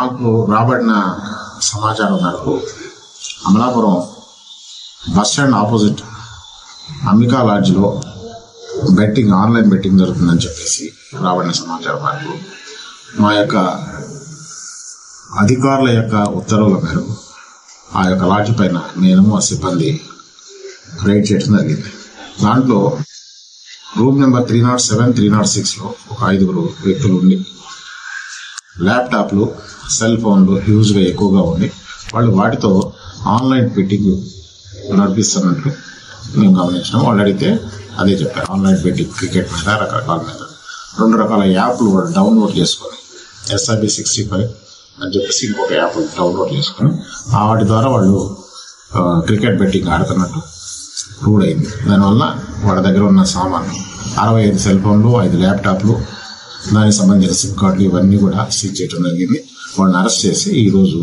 మాకు రాబడిన సమాచారం మేరకు Amalapuram bus stand opposite Ambika లాడ్జ్లో ఆన్లైన్ బెట్టింగ్ జరుగుతుందని చెప్పేసి రాబడిన సమాచారం మేరకు మా యొక్క అధికారుల యొక్క ఉత్తర్వుల మేరకు ఆ యొక్క లాడ్జ్ పైన నేను మా సిబ్బంది రైడ్ చేయడం జరిగింది. దాంట్లో రూమ్ నెంబర్ 307, 306లో ఒక 5 వ్యక్తులు ఉండి ల్యాప్టాప్లు, సెల్ ఫోన్లు హ్యూజ్గా ఎక్కువగా ఉండి వాళ్ళు వాటితో ఆన్లైన్ బెట్టింగ్ నడిపిస్తున్నట్లు మేము గమనించినాం. వాళ్ళు అడిగితే అదే చెప్పారు, ఆన్లైన్ బెట్టింగ్ క్రికెట్ మీద రకరకాల మీద 2 రకాల యాప్లు వాళ్ళు డౌన్లోడ్ చేసుకొని SIB65 అని చెప్పేసి ఇంకొక యాప్ డౌన్లోడ్ చేసుకొని వాటి ద్వారా వాళ్ళు క్రికెట్ బెట్టింగ్ ఆడుతున్నట్టు రూల్ అయింది. దానివల్ల వాళ్ళ దగ్గర ఉన్న సామాన్లు 65 సెల్ ఫోన్లు, 5 ల్యాప్టాప్లు, దానికి సంబంధించిన సిమ్ కార్డులు ఇవన్నీ కూడా సీజ్ చేయడం జరిగింది. వాళ్ళని అరెస్ట్ చేసి ఈరోజు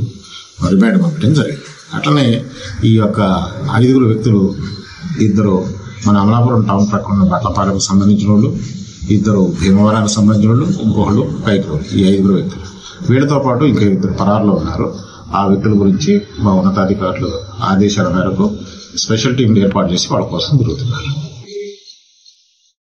రిమాండ్ పంపించడం జరిగింది. అట్లనే ఈ యొక్క 5 వ్యక్తులు, 2 మన అమలాపురం టౌన్ ప్రక్కన ఉన్న బట్లపాలెంకు సంబంధించిన వాళ్ళు, 2 భీమవరానికి సంబంధించిన వాళ్ళు, ఇంకొకళ్ళు పైకి. ఈ 5 వ్యక్తులు వీళ్ళతో పాటు ఇంకా 2 పరారులో ఉన్నారు. ఆ వ్యక్తుల గురించి మా ఉన్నతాధికారులు ఆదేశాల మేరకు స్పెషల్ టీంలు ఏర్పాటు చేసి వాళ్ళ కోసం తిరుగుతున్నారు.